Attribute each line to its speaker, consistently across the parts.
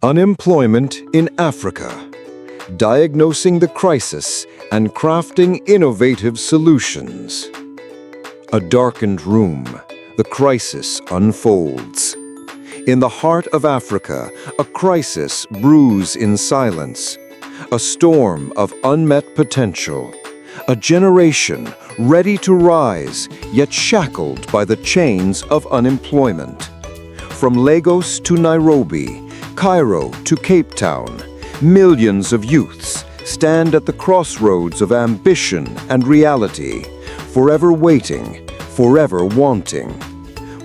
Speaker 1: Unemployment in Africa. Diagnosing the crisis and crafting innovative solutions. A darkened room, the crisis unfolds. In the heart of Africa, a crisis brews in silence. A storm of unmet potential. A generation ready to rise, yet shackled by the chains of unemployment. From Lagos to Nairobi, Cairo to Cape Town, millions of youths stand at the crossroads of ambition and reality, forever waiting, forever wanting.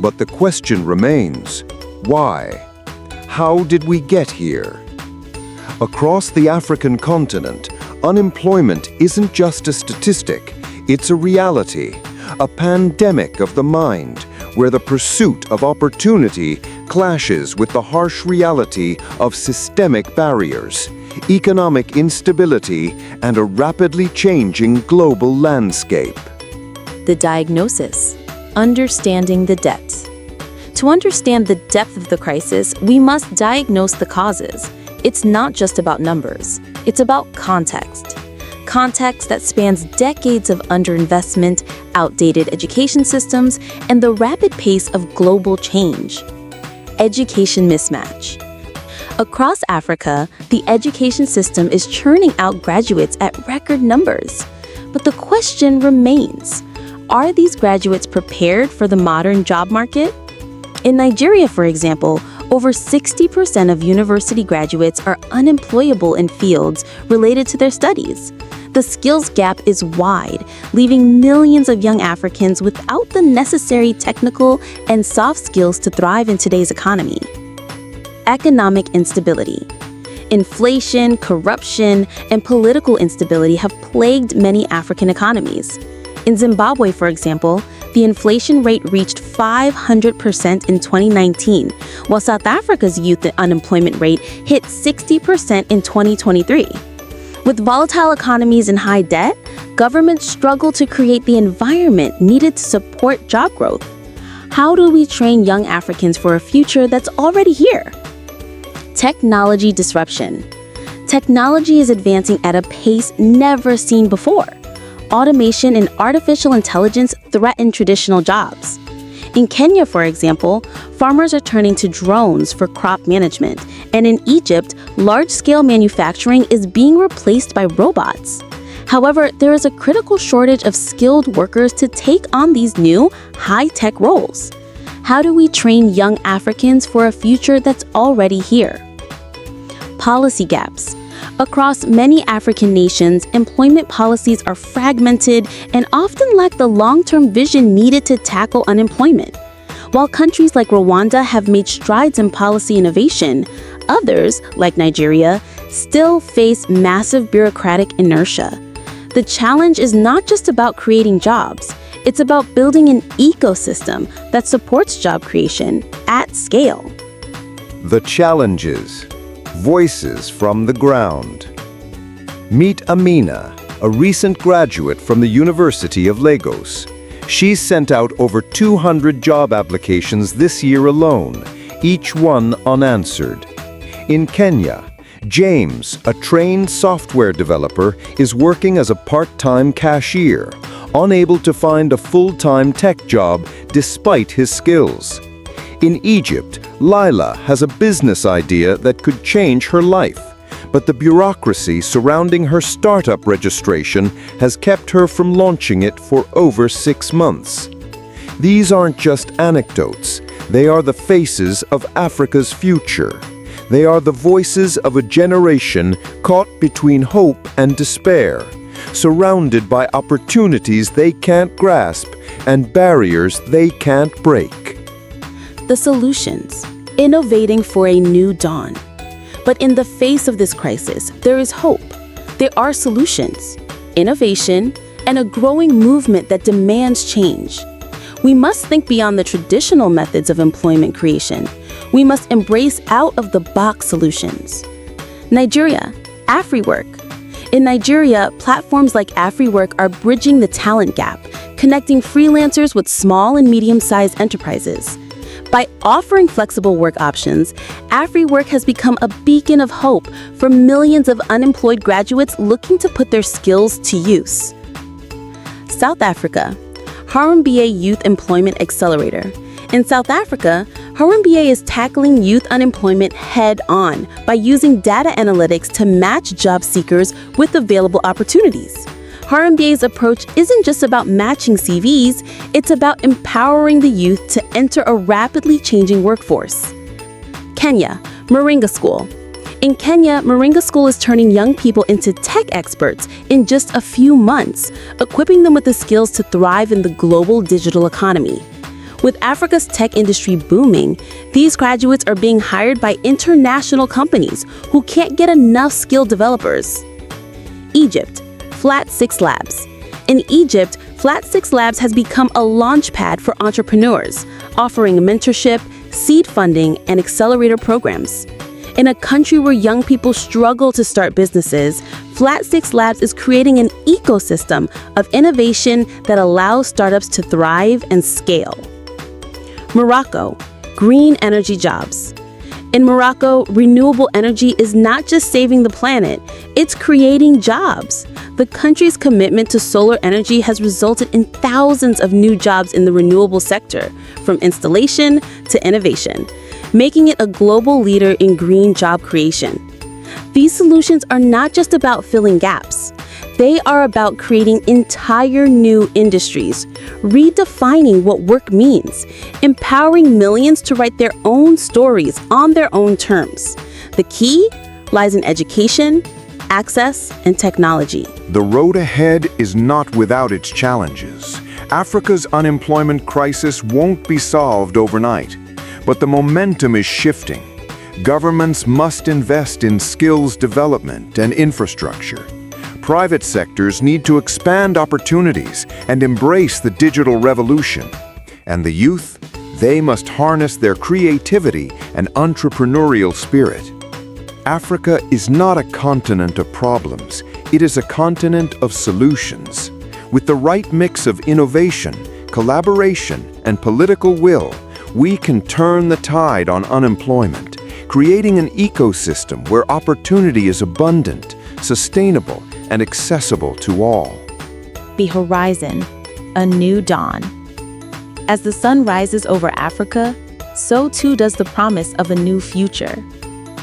Speaker 1: But the question remains, why? How did we get here? Across the African continent, unemployment isn't just a statistic, it's a reality, a pandemic of the mind, where the pursuit of opportunity clashes with the harsh reality of systemic barriers, economic instability, and a rapidly changing global landscape.
Speaker 2: The diagnosis: understanding the depth. To understand the depth of the crisis, we must diagnose the causes. It's not just about numbers, it's about context. Context that spans decades of underinvestment, outdated education systems, and the rapid pace of global change. Education mismatch. Across Africa, the education system is churning out graduates at record numbers. But the question remains, are these graduates prepared for the modern job market? In Nigeria, for example, over 60% of university graduates are unemployable in fields related to their studies. The skills gap is wide, leaving millions of young Africans without the necessary technical and soft skills to thrive in today's economy. Economic instability. Inflation, corruption, and political instability have plagued many African economies. In Zimbabwe, for example, the inflation rate reached 500% in 2019, while South Africa's youth unemployment rate hit 60% in 2023. With volatile economies and high debt, governments struggle to create the environment needed to support job growth. How do we train young Africans for a future that's already here? Technology disruption. Technology is advancing at a pace never seen before. Automation and artificial intelligence threaten traditional jobs. In Kenya, for example, farmers are turning to drones for crop management, and in Egypt, large-scale manufacturing is being replaced by robots. However, there is a critical shortage of skilled workers to take on these new, high-tech roles. How do we train young Africans for a future that's already here? Policy gaps. Across many African nations, employment policies are fragmented and often lack the long-term vision needed to tackle unemployment. While countries like Rwanda have made strides in policy innovation, others, like Nigeria, still face massive bureaucratic inertia. The challenge is not just about creating jobs, it's about building an ecosystem that supports job creation at scale.
Speaker 1: The challenges. Voices from the ground. Meet Amina, a recent graduate from the University of Lagos. She's sent out over 200 job applications this year alone, each one unanswered. In Kenya, James, a trained software developer, is working as a part-time cashier, unable to find a full-time tech job despite his skills. In Egypt, Lila has a business idea that could change her life, but the bureaucracy surrounding her startup registration has kept her from launching it for over 6 months. These aren't just anecdotes, they are the faces of Africa's future. They are the voices of a generation caught between hope and despair, surrounded by opportunities they can't grasp and barriers they can't break.
Speaker 2: The solutions: innovating for a new dawn. But in the face of this crisis, there is hope. There are solutions, innovation, and a growing movement that demands change. We must think beyond the traditional methods of employment creation. We must embrace out-of-the-box solutions. Nigeria, Afriwork. In Nigeria, platforms like Afriwork are bridging the talent gap, connecting freelancers with small and medium-sized enterprises. By offering flexible work options, Afriwork has become a beacon of hope for millions of unemployed graduates looking to put their skills to use. South Africa, Harambee Youth Employment Accelerator. In South Africa, Harambee is tackling youth unemployment head-on by using data analytics to match job seekers with available opportunities. Harambee's approach isn't just about matching CVs, it's about empowering the youth to enter a rapidly changing workforce. Kenya, Moringa School. In Kenya, Moringa School is turning young people into tech experts in just a few months, equipping them with the skills to thrive in the global digital economy. With Africa's tech industry booming, these graduates are being hired by international companies who can't get enough skilled developers. Egypt, Flat 6 Labs. In Egypt, Flat 6 Labs has become a launchpad for entrepreneurs, offering mentorship, seed funding, and accelerator programs. In a country where young people struggle to start businesses, Flat 6 Labs is creating an ecosystem of innovation that allows startups to thrive and scale. Morocco, green energy jobs. In Morocco, renewable energy is not just saving the planet, it's creating jobs. The country's commitment to solar energy has resulted in thousands of new jobs in the renewable sector, from installation to innovation, making it a global leader in green job creation. These solutions are not just about filling gaps. They are about creating entire new industries, redefining what work means, empowering millions to write their own stories on their own terms. The key lies in education, access, and technology.
Speaker 3: The road ahead is not without its challenges. Africa's unemployment crisis won't be solved overnight, but the momentum is shifting. Governments must invest in skills development and infrastructure. Private sectors need to expand opportunities and embrace the digital revolution. And the youth, they must harness their creativity and entrepreneurial spirit. Africa is not a continent of problems, it is a continent of solutions. With the right mix of innovation, collaboration, and political will, we can turn the tide on unemployment, creating an ecosystem where opportunity is abundant, sustainable, and accessible to all.
Speaker 2: The horizon, a new dawn. As the sun rises over Africa, so too does the promise of a new future.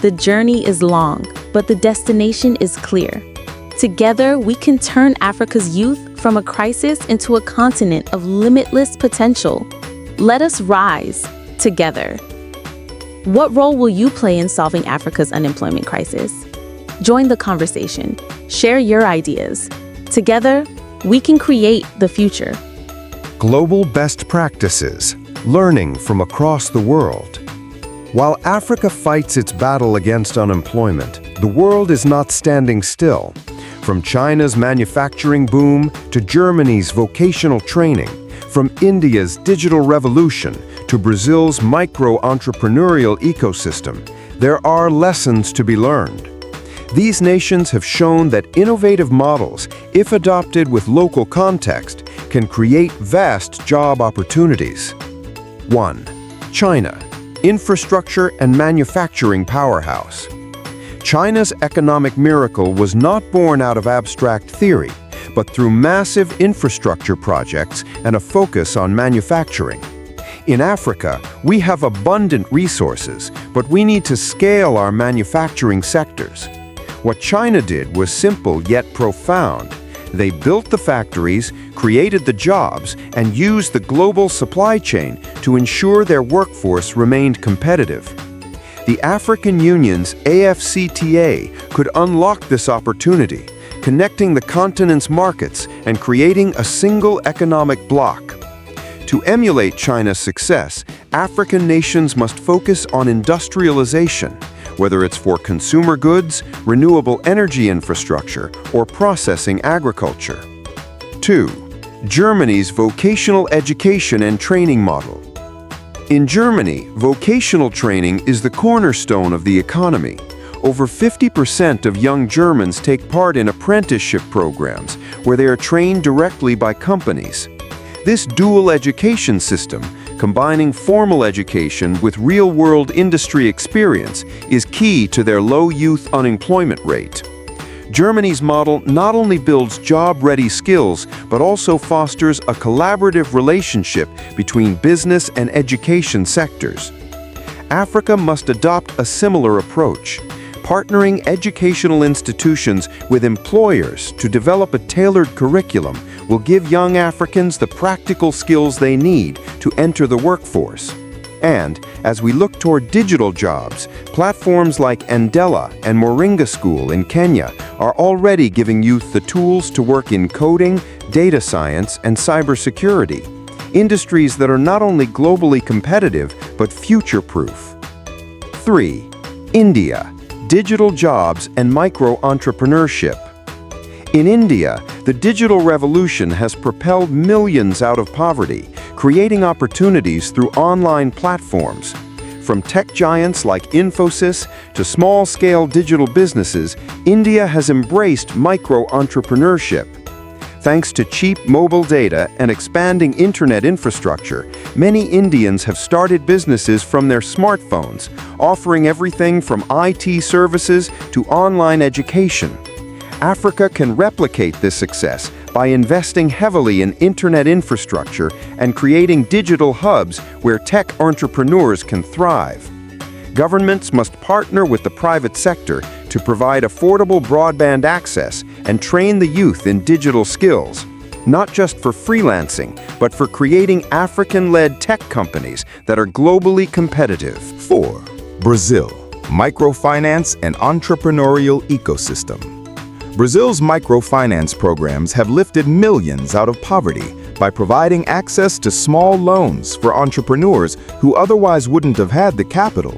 Speaker 2: The journey is long, but the destination is clear. Together, we can turn Africa's youth from a crisis into a continent of limitless potential. Let us rise together. What role will you play in solving Africa's unemployment crisis? Join the conversation. Share your ideas. Together, we can create the future.
Speaker 1: Global best practices, learning from across the world. While Africa fights its battle against unemployment, the world is not standing still. From China's manufacturing boom to Germany's vocational training, from India's digital revolution to Brazil's micro-entrepreneurial ecosystem, there are lessons to be learned. These nations have shown that innovative models, if adopted with local context, can create vast job opportunities. 1. China, infrastructure and manufacturing powerhouse. China's economic miracle was not born out of abstract theory, but through massive infrastructure projects and a focus on manufacturing. In Africa, we have abundant resources, but we need to scale our manufacturing sectors. What China did was simple yet profound. They built the factories, created the jobs, and used the global supply chain to ensure their workforce remained competitive. The African Union's AfCFTA could unlock this opportunity, connecting the continent's markets and creating a single economic bloc. To emulate China's success, African nations must focus on industrialization, whether it's for consumer goods, renewable energy infrastructure, or processing agriculture. 2. Germany's vocational education and training model. In Germany, vocational training is the cornerstone of the economy. Over 50% of young Germans take part in apprenticeship programs, where they are trained directly by companies. This dual education system
Speaker 3: combining formal education with real-world industry experience is key to their low youth unemployment rate. Germany's model not only builds job-ready skills, but also fosters a collaborative relationship between business and education sectors. Africa must adopt a similar approach, partnering educational institutions with employers to develop a tailored curriculum will give young Africans the practical skills they need to enter the workforce. And as we look toward digital jobs, platforms like Andela and Moringa School in Kenya are already giving youth the tools to work in coding, data science, and cybersecurity, industries that are not only globally competitive, but future-proof. 3. India. Digital jobs and micro-entrepreneurship. In India, the digital revolution has propelled millions out of poverty, creating opportunities through online platforms. From tech giants like Infosys to small-scale digital businesses, India has embraced micro-entrepreneurship. Thanks to cheap mobile data and expanding internet infrastructure, many Indians have started businesses from their smartphones, offering everything from IT services to online education. Africa can replicate this success by investing heavily in internet infrastructure and creating digital hubs where tech entrepreneurs can thrive. Governments must partner with the private sector to provide affordable broadband access and train the youth in digital skills, not just for freelancing, but for creating African-led tech companies that are globally competitive.
Speaker 4: 4. Brazil, microfinance and entrepreneurial ecosystem. Brazil's microfinance programs have lifted millions out of poverty by providing access to small loans for entrepreneurs who otherwise wouldn't have had the capital.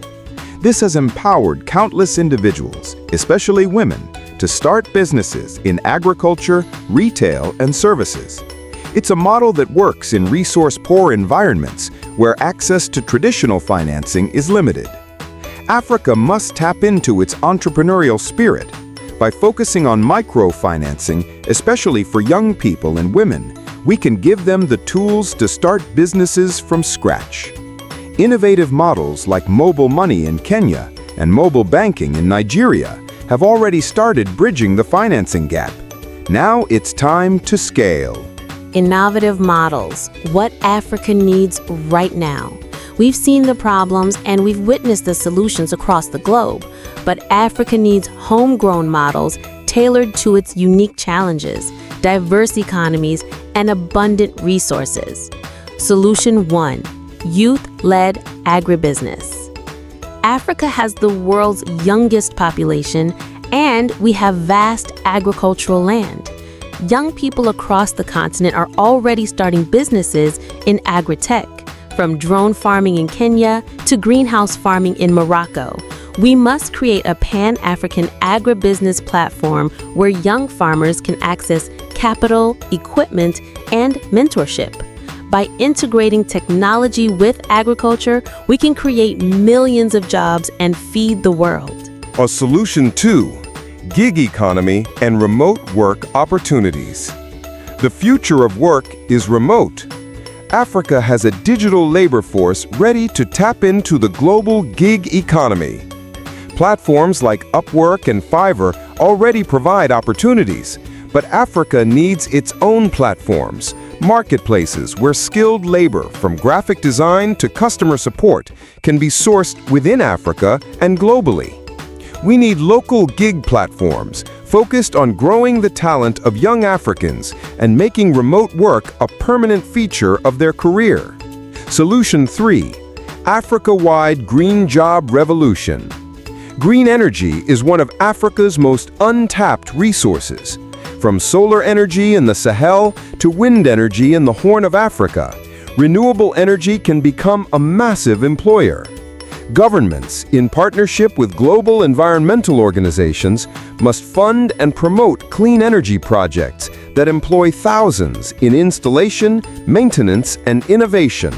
Speaker 4: This has empowered countless individuals, especially women, to start businesses in agriculture, retail, and services. It's a model that works in resource-poor environments where access to traditional financing is limited. Africa must tap into its entrepreneurial spirit. By focusing on microfinancing, especially for young people and women, we can give them the tools to start businesses from scratch. Innovative models like mobile money in Kenya and mobile banking in Nigeria have already started bridging the financing gap. Now it's time to scale.
Speaker 2: Innovative models, what Africa needs right now. We've seen the problems and we've witnessed the solutions across the globe, but Africa needs homegrown models tailored to its unique challenges, diverse economies, and abundant resources. Solution 1. Youth-led agribusiness. Africa has the world's youngest population, and we have vast agricultural land. Young people across the continent are already starting businesses in agri-tech, from drone farming in Kenya to greenhouse farming in Morocco. We must create a Pan-African agribusiness platform where young farmers can access capital, equipment, and mentorship. By integrating technology with agriculture, we can create millions of jobs and feed the world.
Speaker 1: A solution 2. Gig economy and remote work opportunities. The future of work is remote. Africa has a digital labor force ready to tap into the global gig economy. Platforms like Upwork and Fiverr already provide opportunities, but Africa needs its own platforms, marketplaces where skilled labor from graphic design to customer support can be sourced within Africa and globally. We need local gig platforms focused on growing the talent of young Africans and making remote work a permanent feature of their career. Solution 3. Africa-wide green job revolution. Green energy is one of Africa's most untapped resources. From solar energy in the Sahel to wind energy in the Horn of Africa, renewable energy can become a massive employer. Governments, in partnership with global environmental organizations, must fund and promote clean energy projects that employ thousands in installation, maintenance, and innovation.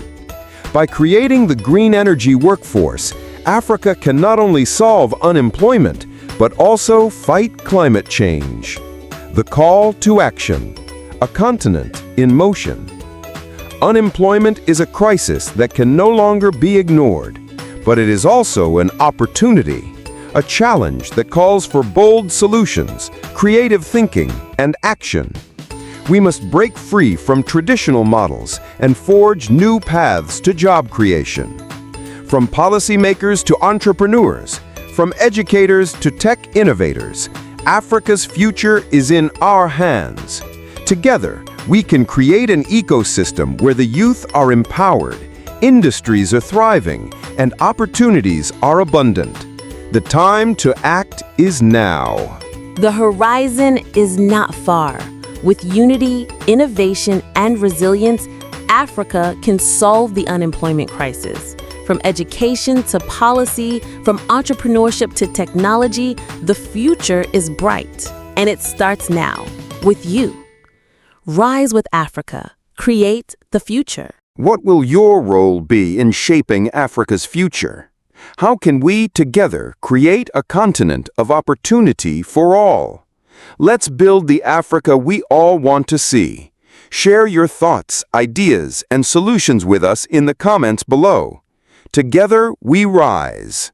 Speaker 1: By creating the green energy workforce, Africa can not only solve unemployment, but also fight climate change. The call to action. A continent in motion. Unemployment is a crisis that can no longer be ignored, but it is also an opportunity, a challenge that calls for bold solutions, creative thinking, and action. We must break free from traditional models and forge new paths to job creation. From policymakers to entrepreneurs, from educators to tech innovators, Africa's future is in our hands. Together, we can create an ecosystem where the youth are empowered, industries are thriving, and opportunities are abundant. The time to act is now.
Speaker 2: The horizon is not far. With unity, innovation, and resilience, Africa can solve the unemployment crisis. From education to policy, from entrepreneurship to technology, the future is bright. And it starts now, with you. Rise with Africa. Create the future.
Speaker 3: What will your role be in shaping Africa's future? How can we together create a continent of opportunity for all? Let's build the Africa we all want to see. Share your thoughts, ideas, and solutions with us in the comments below. Together we rise.